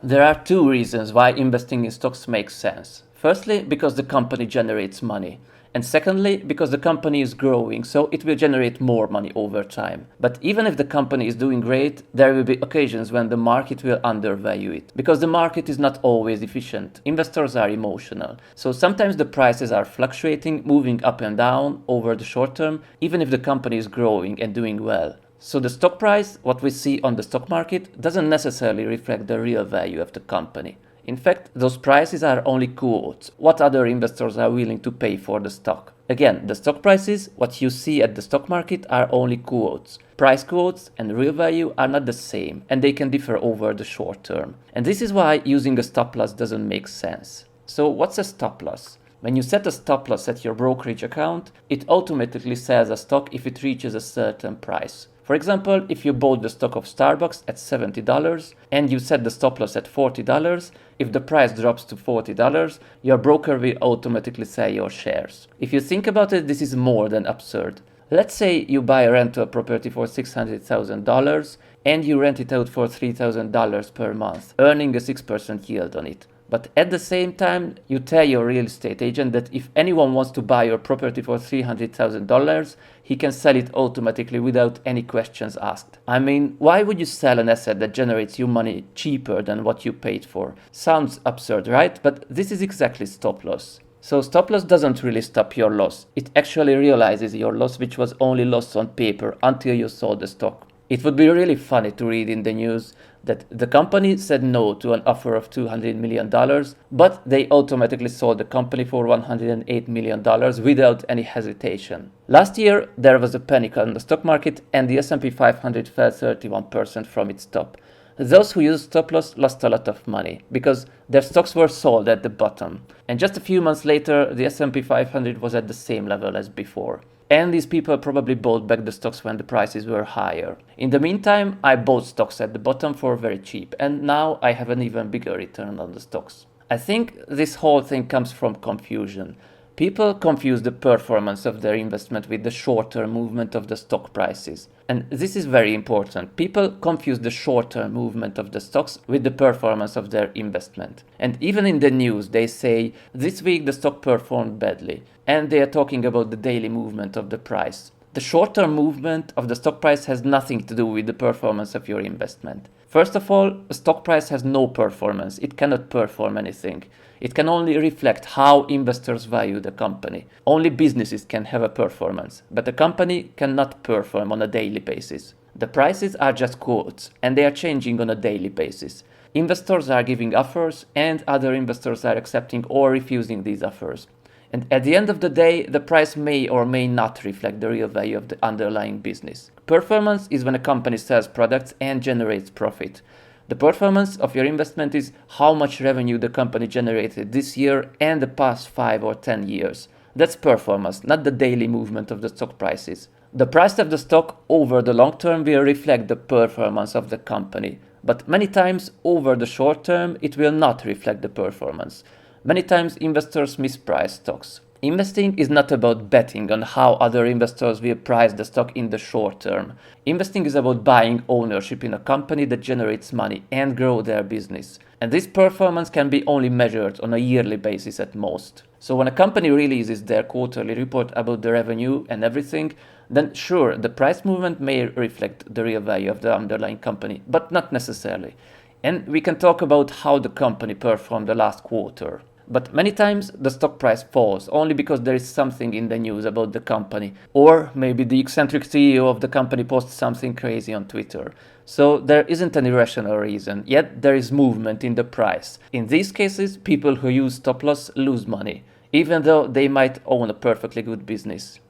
There are two reasons why investing in stocks makes sense. Firstly, because the company generates money. And secondly, because the company is growing, so it will generate more money over time. But even if the company is doing great, there will be occasions when the market will undervalue it. Because the market is not always efficient. Investors are emotional. So sometimes the prices are fluctuating, moving up and down over the short term, even if the company is growing and doing well. So the stock price, what we see on the stock market, doesn't necessarily reflect the real value of the company. In fact, those prices are only quotes, what other investors are willing to pay for the stock. Again, the stock prices, what you see at the stock market, are only quotes. Price quotes and real value are not the same, and they can differ over the short term. And this is why using a stop loss doesn't make sense. So what's a stop loss? When you set a stop loss at your brokerage account, it automatically sells a stock if it reaches a certain price. For example, if you bought the stock of Starbucks at $70 and you set the stop loss at $40, if the price drops to $40, your broker will automatically sell your shares. If you think about it, this is more than absurd. Let's say you buy a rental property for $600,000 and you rent it out for $3,000 per month, earning a 6% yield on it. But at the same time, you tell your real estate agent that if anyone wants to buy your property for $300,000, he can sell it automatically without any questions asked. I mean, why would you sell an asset that generates you money cheaper than what you paid for? Sounds absurd, right? But this is exactly stop loss. So stop loss doesn't really stop your loss. It actually realizes your loss, which was only loss on paper until you sold the stock. It would be really funny to read in the news that the company said no to an offer of $200 million, but they automatically sold the company for $108 million without any hesitation. Last year, there was a panic on the stock market and the S&P 500 fell 31% from its top. Those who used stop loss lost a lot of money because their stocks were sold at the bottom. And just a few months later, the S&P 500 was at the same level as before. And these people probably bought back the stocks when the prices were higher. In the meantime, I bought stocks at the bottom for very cheap, and now I have an even bigger return on the stocks. I think this whole thing comes from confusion. People confuse the performance of their investment with the short-term movement of the stock prices. And this is very important. People confuse the short-term movement of the stocks with the performance of their investment. And even in the news, they say, this week the stock performed badly. And they are talking about the daily movement of the price. The short-term movement of the stock price has nothing to do with the performance of your investment. First of all, a stock price has no performance. It cannot perform anything. It can only reflect how investors value the company. Only businesses can have a performance, but a company cannot perform on a daily basis. The prices are just quotes, and they are changing on a daily basis. Investors are giving offers, and other investors are accepting or refusing these offers. And at the end of the day, the price may or may not reflect the real value of the underlying business. Performance is when a company sells products and generates profit. The performance of your investment is how much revenue the company generated this year and the past 5 or 10 years. That's performance, not the daily movement of the stock prices. The price of the stock over the long term will reflect the performance of the company, but many times over the short term it will not reflect the performance. Many times investors misprice stocks. Investing is not about betting on how other investors will price the stock in the short term. Investing is about buying ownership in a company that generates money and grow their business. And this performance can be only measured on a yearly basis at most. So when a company releases their quarterly report about the revenue and everything, then sure, the price movement may reflect the real value of the underlying company, but not necessarily. And we can talk about how the company performed the last quarter. But many times the stock price falls only because there is something in the news about the company, or maybe the eccentric CEO of the company posts something crazy on Twitter. So there isn't any rational reason, yet there is movement in the price. In these cases, people who use stop loss lose money, even though they might own a perfectly good business.